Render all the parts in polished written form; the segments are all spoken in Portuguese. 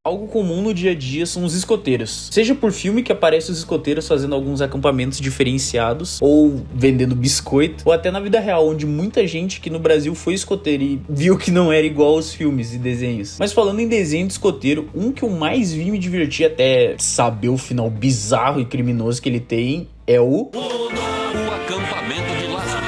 Algo comum no dia a dia são os escoteiros. Seja por filme que aparece os escoteiros fazendo alguns acampamentos diferenciados, ou vendendo biscoito, ou até na vida real, onde muita gente que no Brasil foi escoteiro e viu que não era igual aos filmes e desenhos. Mas falando em desenho de escoteiro, um que eu mais vi me divertir até saber o final bizarro e criminoso que ele tem é o acampamento de Lázaro.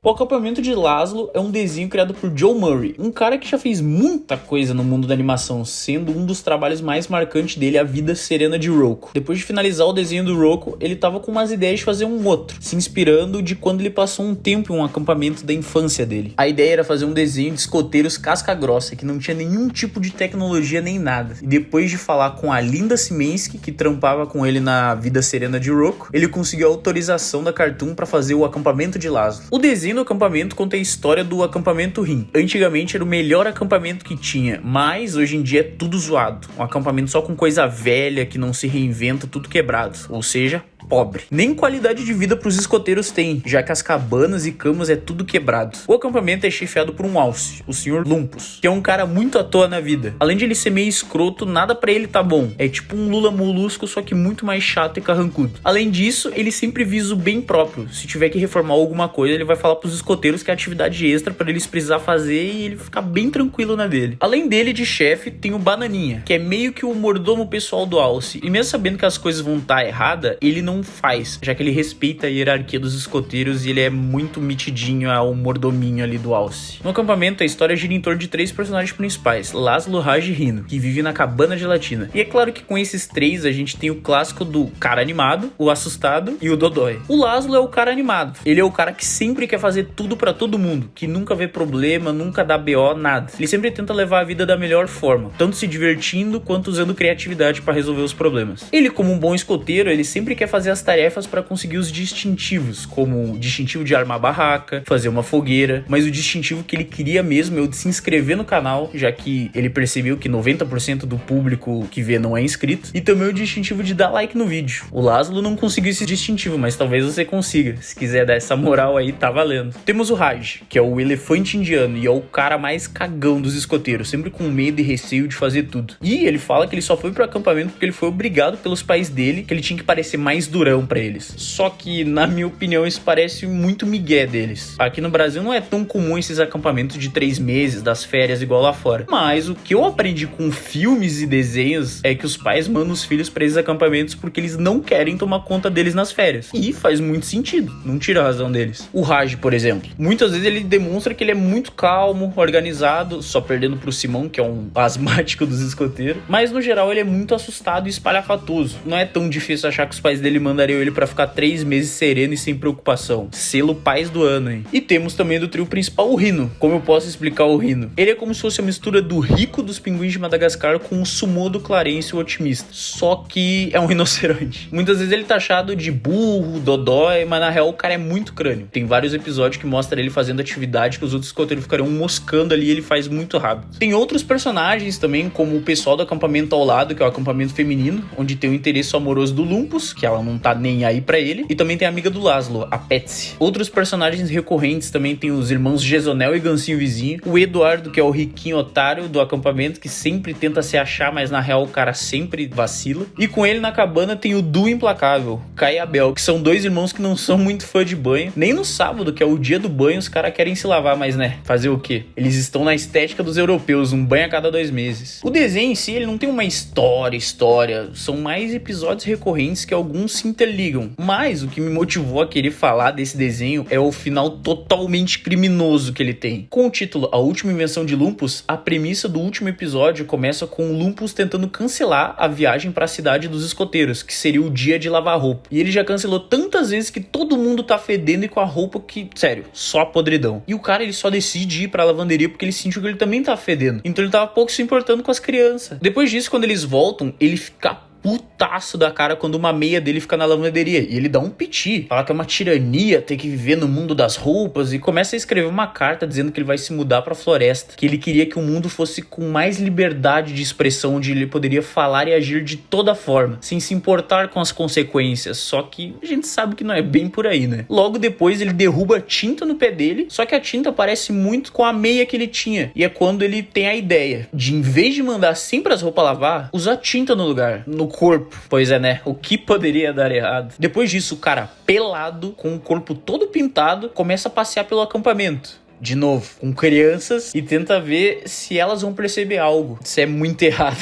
O Acampamento de Lázaro é um desenho criado por Joe Murray, um cara que já fez muita coisa no mundo da animação, sendo um dos trabalhos mais marcantes dele A Vida Serena de Rocco. Depois de finalizar o desenho do Rocco, ele tava com umas ideias de fazer um outro, se inspirando de quando ele passou um tempo em um acampamento da infância dele. A ideia era fazer um desenho de escoteiros casca grossa, que não tinha nenhum tipo de tecnologia nem nada. E depois de falar com a Linda Simensky, que trampava com ele na Vida Serena de Rocco, ele conseguiu a autorização da Cartoon para fazer o Acampamento de Lázaro. O desenho do acampamento conta a história do acampamento Rim. Antigamente era o melhor acampamento que tinha, mas hoje em dia é tudo zoado. Um acampamento só com coisa velha, que não se reinventa, tudo quebrado. Ou seja, pobre. Nem qualidade de vida pros escoteiros tem, já que as cabanas e camas é tudo quebrado. O acampamento é chefiado por um alce, o Sr. Lumpus, que é um cara muito à toa na vida. Além de ele ser meio escroto, nada pra ele tá bom. É tipo um Lula Molusco, só que muito mais chato e carrancudo. Além disso, ele sempre visa o bem próprio. Se tiver que reformar alguma coisa, ele vai falar pros escoteiros que é atividade extra pra eles precisar fazer e ele ficar bem tranquilo na dele. Além dele, de chefe, tem o Bananinha, que é meio que o mordomo pessoal do alce. E mesmo sabendo que as coisas vão estar erradas, ele não faz, já que ele respeita a hierarquia dos escoteiros e ele é muito mitidinho ao mordominho ali do alce. No acampamento, a história gira em torno de 3 personagens principais, Lázaro, Raj e Rino, que vivem na cabana gelatina. E é claro que com esses três a gente tem o clássico do cara animado, o assustado e o dodói. O Lázaro é o cara animado. Ele é o cara que sempre quer fazer tudo pra todo mundo, que nunca vê problema, nunca dá BO, nada. Ele sempre tenta levar a vida da melhor forma, tanto se divertindo quanto usando criatividade pra resolver os problemas. Ele, como um bom escoteiro, ele sempre quer fazer as tarefas para conseguir os distintivos, como o distintivo de armar barraca, fazer uma fogueira, mas o distintivo que ele queria mesmo é o de se inscrever no canal, já que ele percebeu que 90% do público que vê não é inscrito, e também o distintivo de dar like no vídeo. O Lázaro não conseguiu esse distintivo, mas talvez você consiga. Se quiser dar essa moral aí, tá valendo. Temos o Raj, que é o elefante indiano e é o cara mais cagão dos escoteiros, sempre com medo e receio de fazer tudo. E ele fala que ele só foi pro acampamento porque ele foi obrigado pelos pais dele, que ele tinha que parecer mais durão pra eles. Só que, na minha opinião, isso parece muito migué deles. Aqui no Brasil não é tão comum esses acampamentos de 3 meses, das férias, igual lá fora. Mas o que eu aprendi com filmes e desenhos é que os pais mandam os filhos pra esses acampamentos porque eles não querem tomar conta deles nas férias. E faz muito sentido, não tira a razão deles. O Raj, por exemplo, muitas vezes ele demonstra que ele é muito calmo, organizado, só perdendo pro Simão, que é um asmático dos escoteiros. Mas no geral ele é muito assustado e espalhafatoso. Não é tão difícil achar que os pais dele mandariam ele pra ficar 3 meses sereno e sem preocupação. Selo pais do ano, hein? E temos também do trio principal o Rino. Como eu posso explicar o Rino? Ele é como se fosse a mistura do Rico dos Pinguins de Madagascar com o Sumô do Clarence, o otimista. Só que é um rinoceronte. Muitas vezes ele tá achado de burro, dodói, mas na real o cara é muito crânio. Tem vários episódios que mostram ele fazendo atividade que os outros escoteiros ficariam moscando ali e ele faz muito rápido. Tem outros personagens também, como o pessoal do acampamento ao lado, que é o acampamento feminino, onde tem o interesse amoroso do Lumpus, que ela não tá nem aí pra ele, e também tem a amiga do Lázaro, a Patsy. Outros personagens recorrentes também tem os irmãos Gesonel e Gancinho Vizinho, o Eduardo, que é o riquinho otário do acampamento, que sempre tenta se achar, mas na real o cara sempre vacila, e com ele na cabana tem o duo implacável, Kai e Abel, que são dois irmãos que não são muito fã de banho, nem no sábado, que é o dia do banho, os caras querem se lavar, mas né, fazer o quê? Eles estão na estética dos europeus, um banho a cada 2 meses. O desenho em si, ele não tem uma história, são mais episódios recorrentes que alguns se interligam. Mas o que me motivou a querer falar desse desenho é o final totalmente criminoso que ele tem. Com o título A Última Invenção de Lumpus, a premissa do último episódio começa com o Lumpus tentando cancelar a viagem para a cidade dos escoteiros, que seria o dia de lavar roupa. E ele já cancelou tantas vezes que todo mundo tá fedendo e com a roupa que, sério, só podridão. E o cara, ele só decide ir pra lavanderia porque ele sentiu que ele também tá fedendo. Então ele tava pouco se importando com as crianças. Depois disso, quando eles voltam, ele fica putaço da cara quando uma meia dele fica na lavanderia. E ele dá um piti. Fala que é uma tirania ter que viver no mundo das roupas. E começa a escrever uma carta dizendo que ele vai se mudar pra floresta. Que ele queria que o mundo fosse com mais liberdade de expressão, onde ele poderia falar e agir de toda forma, sem se importar com as consequências. Só que a gente sabe que não é bem por aí, né? Logo depois ele derruba tinta no pé dele, só que a tinta parece muito com a meia que ele tinha. E é quando ele tem a ideia de, em vez de mandar sempre as roupas lavar, usar tinta no lugar, no corpo. Pois é, né? O que poderia dar errado? Depois disso, o cara pelado, com o corpo todo pintado, começa a passear pelo acampamento. De novo, com crianças, e tenta ver se elas vão perceber algo. Isso é muito errado.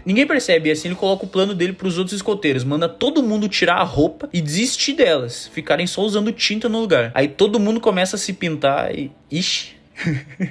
Ninguém percebe, e assim ele coloca o plano dele pros outros escoteiros. Manda todo mundo tirar a roupa e desistir delas. Ficarem só usando tinta no lugar. Aí todo mundo começa a se pintar e... Ixi...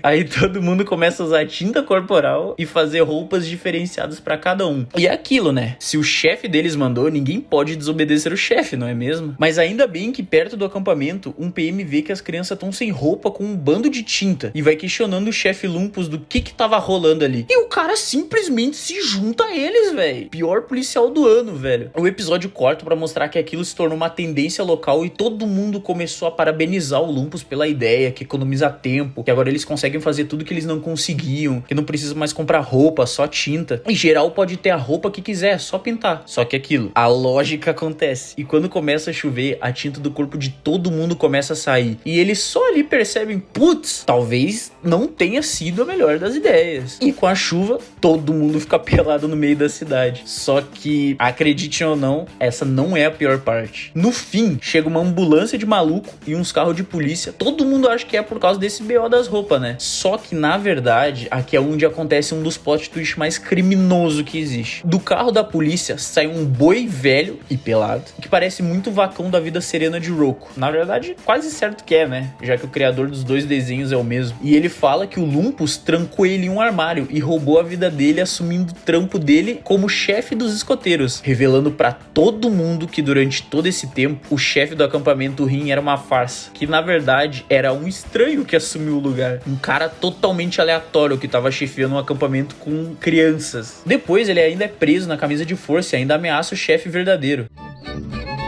Aí todo mundo começa a usar tinta corporal e fazer roupas diferenciadas pra cada um. E é aquilo, né? Se o chefe deles mandou, ninguém pode desobedecer o chefe, não é mesmo? Mas ainda bem que perto do acampamento, um PM vê que as crianças estão sem roupa com um bando de tinta e vai questionando o chefe Lumpus do que tava rolando ali. E o cara simplesmente se junta a eles, velho. Pior policial do ano, velho. O episódio corta pra mostrar que aquilo se tornou uma tendência local e todo mundo começou a parabenizar o Lumpus pela ideia, que economiza tempo, que agora eles conseguem fazer tudo que eles não conseguiam, que não precisa mais comprar roupa, só tinta. Em geral pode ter a roupa que quiser, só pintar. Só que aquilo, a lógica acontece. E quando começa a chover, a tinta do corpo de todo mundo começa a sair. E eles só ali percebem, putz, talvez não tenha sido a melhor das ideias. E com a chuva, todo mundo fica pelado no meio da cidade. Só que, acreditem ou não, essa não é a pior parte. No fim, chega uma ambulância de maluco e uns carros de polícia. Todo mundo acha que é por causa desse BO das roupas, né? Só que, na verdade, aqui é onde acontece um dos plot twists mais criminoso que existe. Do carro da polícia sai um boi velho e pelado, que parece muito o Vacão da vida serena de Roku. Na verdade, quase certo que é, né? Já que o criador dos dois desenhos é o mesmo. E ele fala que o Lumpus trancou ele em um armário e roubou a vida dele, assumindo o trampo dele como chefe dos escoteiros, revelando pra todo mundo que durante todo esse tempo, o chefe do acampamento Rim era uma farsa, que na verdade era um estranho que assumiu o lugar. Um cara totalmente aleatório que tava chefiando um acampamento com crianças. Depois ele ainda é preso na camisa de força e ainda ameaça o chefe verdadeiro.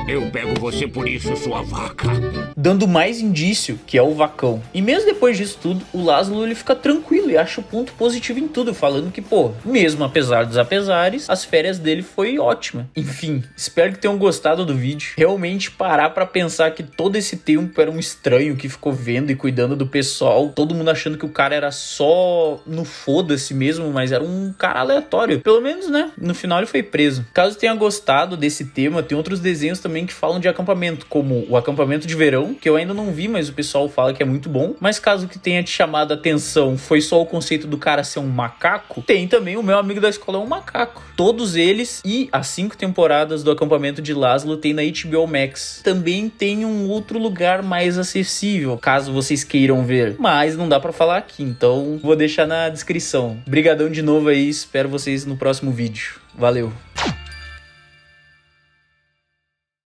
Eu pego você por isso, sua vaca. Dando mais indício que é o Vacão. E mesmo depois disso tudo, o Laszlo ele fica tranquilo e acha o ponto positivo em tudo, falando que, pô, mesmo apesar dos apesares, as férias dele foi ótima. Enfim, espero que tenham gostado do vídeo. Realmente parar pra pensar que todo esse tempo era um estranho que ficou vendo e cuidando do pessoal, todo mundo achando que o cara era só no foda-se mesmo, mas era um cara aleatório. Pelo menos, né? No final ele foi preso. Caso tenha gostado desse tema, tem outros desenhos também que falam de acampamento, como o acampamento de verão, que eu ainda não vi, mas o pessoal fala que é muito bom. Mas caso que tenha te chamado a atenção foi só o conceito do cara ser um macaco, tem também o meu amigo da escola é um macaco. Todos eles e as 5 temporadas do acampamento de Laszlo tem na HBO Max. Também tem um outro lugar mais acessível, caso vocês queiram ver, mas não dá pra falar aqui, então vou deixar na descrição. Brigadão de novo aí, espero vocês no próximo vídeo. Valeu!